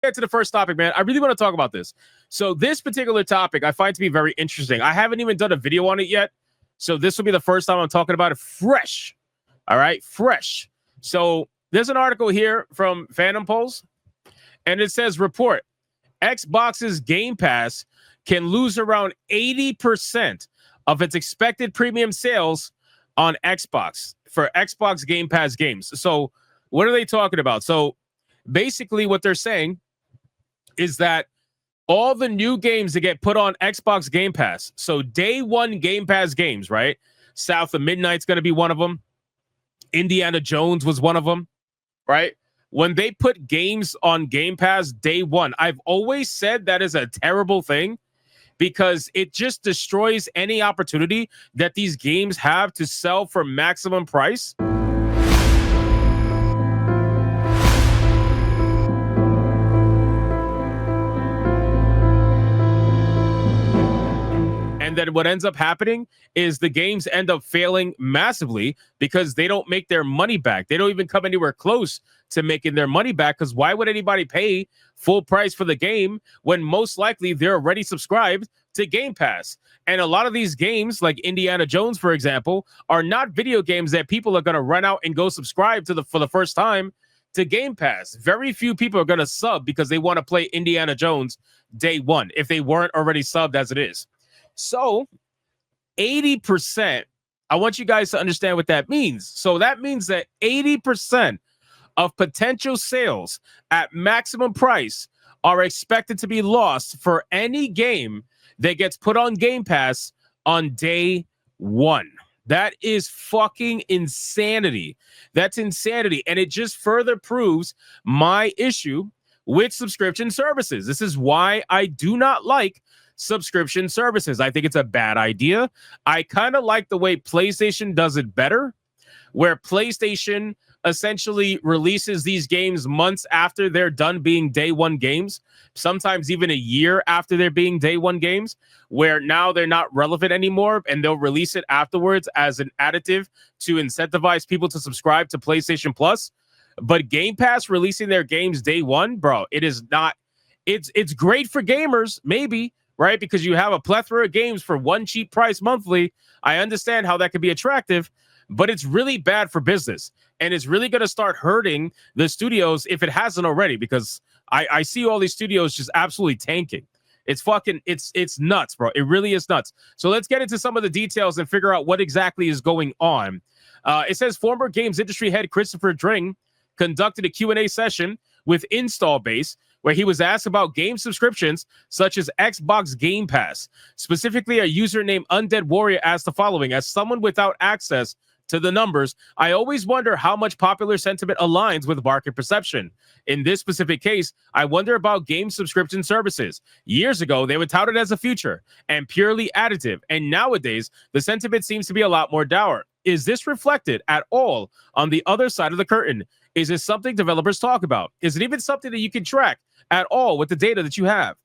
get to the first topic, man. I really want to talk about this. So this particular topic I find to be very interesting. I haven't even done a video on it yet. So this will be the first time I'm talking about it fresh. All right, fresh. So there's an article here from Phantom Polls, and it says report Xbox's Game Pass can lose around 80% of its expected premium sales on Xbox for Xbox Game Pass games. So what are they talking about? So basically what they're saying is that all the new games that get put on Xbox Game Pass, so day one Game Pass games, right? South of Midnight's going to be one of them. Indiana Jones was one of them, right? When they put games on Game Pass day one, I've always said that is a terrible thing because it just destroys any opportunity that these games have to sell for maximum price. And then what ends up happening is the games end up failing massively because they don't make their money back. They don't even come anywhere close to making their money back, because why would anybody pay full price for the game when most likely they're already subscribed to Game Pass? And a lot of these games, like Indiana Jones, for example, are not video games that people are going to run out and go subscribe to for the first time to Game Pass. Very few people are going to sub because they want to play Indiana Jones day one if they weren't already subbed as it is. So 80%, I want you guys to understand what that means. So that means that 80% of potential sales at maximum price are expected to be lost for any game that gets put on Game Pass on day one. That is fucking insanity. That's insanity. And it just further proves my issue with subscription services. This is why I do not like subscription services. I think it's a bad idea. I kind of like the way PlayStation does it better, where PlayStation essentially releases these games months after they're done being day one games, sometimes even a year after they're being day one games, where now they're not relevant anymore, and they'll release it afterwards as an additive to incentivize people to subscribe to PlayStation Plus. But Game Pass releasing their games day one, bro, it is not. It's great for gamers, maybe, right? Because you have a plethora of games for one cheap price monthly. I understand how that could be attractive, but it's really bad for business. And it's really going to start hurting the studios if it hasn't already, because I see all these studios just absolutely tanking. It's fucking, it's nuts, bro. It really is nuts. So let's get into some of the details and figure out what exactly is going on. It says former games industry head Christopher Dring conducted a Q&A session with Install Base, where he was asked about game subscriptions such as Xbox Game Pass. Specifically, a user named Undead Warrior asked the following: as someone without access to the numbers, I always wonder how much popular sentiment aligns with market perception. In this specific case, I wonder about game subscription services. Years ago, they were touted as a future and purely additive, and nowadays, the sentiment seems to be a lot more dour. Is this reflected at all on the other side of the curtain? Is this something developers talk about? Is it even something that you can track at all with the data that you have?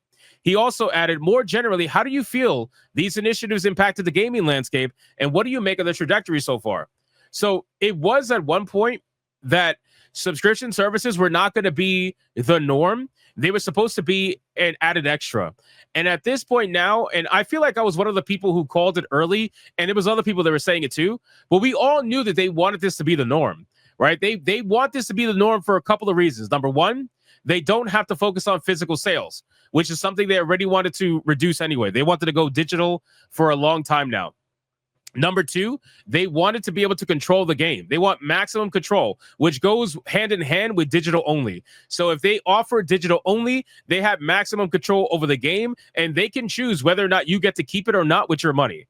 He also added, more generally, how do you feel these initiatives impacted the gaming landscape, and what do you make of the trajectory so far? So it was at one point that subscription services were not going to be the norm. They were supposed to be an added extra. And at this point now, and I feel like I was one of the people who called it early, and it was other people that were saying it too, but we all knew that they wanted this to be the norm, right? They want this to be the norm for a couple of reasons. Number one, they don't have to focus on physical sales, which is something they already wanted to reduce anyway. They wanted to go digital for a long time now. Number two, they wanted to be able to control the game. They want maximum control, which goes hand in hand with digital only. So if they offer digital only, they have maximum control over the game, and they can choose whether or not you get to keep it or not with your money.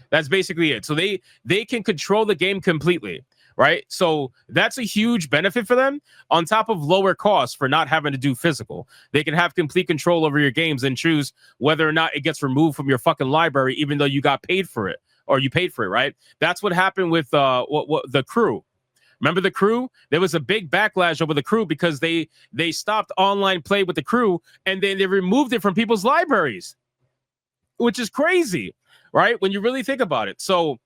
That's basically it. So they can control the game completely, right? So that's a huge benefit for them, on top of lower costs for not having to do physical. They can have complete control over your games and choose whether or not it gets removed from your fucking library, even though you got paid for it. Or you paid for it, right? That's what happened with the Crew. Remember the Crew? There was a big backlash over the Crew because they stopped online play with the Crew, and then they removed it from people's libraries, which is crazy, right? When you really think about it. So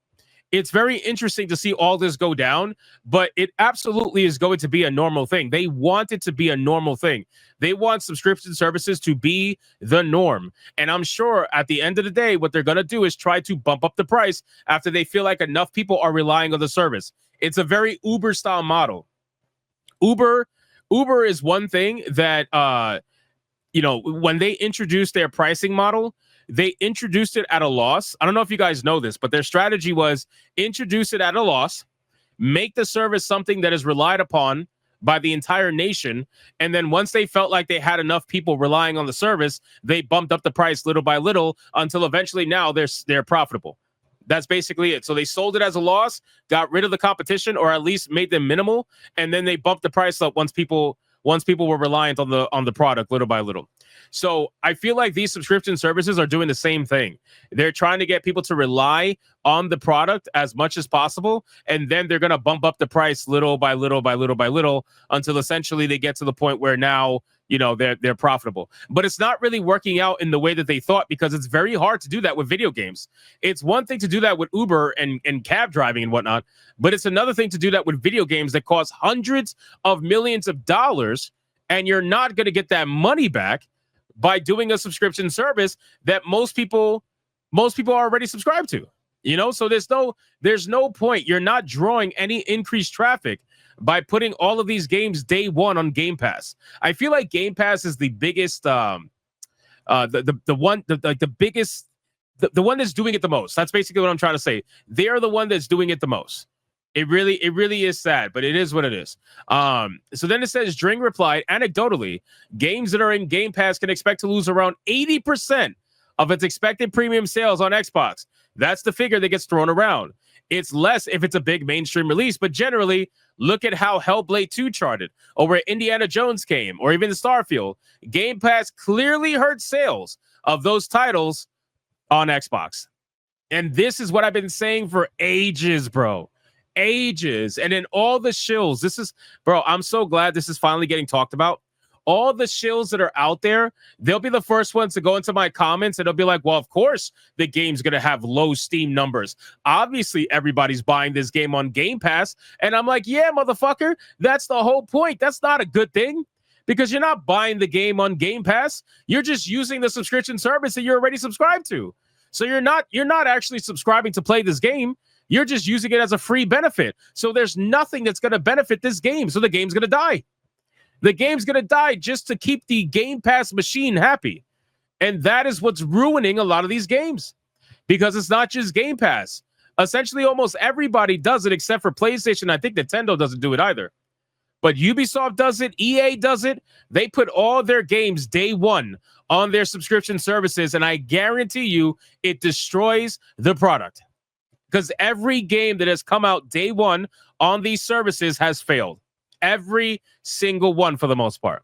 it's very interesting to see all this go down, but it absolutely is going to be a normal thing. They want it to be a normal thing. They want subscription services to be the norm. And I'm sure at the end of the day, what they're going to do is try to bump up the price after they feel like enough people are relying on the service. It's a very Uber style model. Uber is one thing that when they introduced their pricing model, they introduced it at a loss. I don't know if you guys know this, but their strategy was introduce it at a loss, make the service something that is relied upon by the entire nation. And then once they felt like they had enough people relying on the service, they bumped up the price little by little until eventually now they're profitable. That's basically it. So they sold it as a loss, got rid of the competition, or at least made them minimal, and then they bumped the price up once people were reliant on the product little by little. So I feel like these subscription services are doing the same thing. They're trying to get people to rely on the product as much as possible, and then they're going to bump up the price little by little by little by little until essentially they get to the point where now they're profitable. But it's not really working out in the way that they thought, because it's very hard to do that with video games. It's one thing to do that with Uber and cab driving and whatnot, but it's another thing to do that with video games that cost hundreds of millions of dollars, and you're not going to get that money back by doing a subscription service that most people are already subscribed to. So there's no point. You're not drawing any increased traffic by putting all of these games day one on Game Pass. I feel like Game Pass is the biggest, the one that's doing it the most. That's basically what I'm trying to say. They are the one that's doing it the most. It really is sad, but it is what it is. So then it says, Dring replied, anecdotally, games that are in Game Pass can expect to lose around 80% of its expected premium sales on Xbox. That's the figure that gets thrown around. It's less if it's a big mainstream release, but generally, look at how Hellblade 2 charted, or where Indiana Jones came, or even Starfield. Game Pass clearly hurt sales of those titles on Xbox. And this is what I've been saying for ages, bro. Ages. And in all the shills, I'm so glad this is finally getting talked about. All the shills that are out there, they'll be the first ones to go into my comments and they'll be like, well, of course the game's going to have low Steam numbers. Obviously, everybody's buying this game on Game Pass. And I'm like, yeah, motherfucker, that's the whole point. That's not a good thing, because you're not buying the game on Game Pass. You're just using the subscription service that you're already subscribed to. So you're not actually subscribing to play this game. You're just using it as a free benefit. So there's nothing that's going to benefit this game. So the game's going to die. The game's going to die just to keep the Game Pass machine happy. And that is what's ruining a lot of these games, because it's not just Game Pass. Essentially, almost everybody does it except for PlayStation. I think Nintendo doesn't do it either. But Ubisoft does it. EA does it. They put all their games day one on their subscription services. And I guarantee you it destroys the product, because every game that has come out day one on these services has failed. Every single one, for the most part.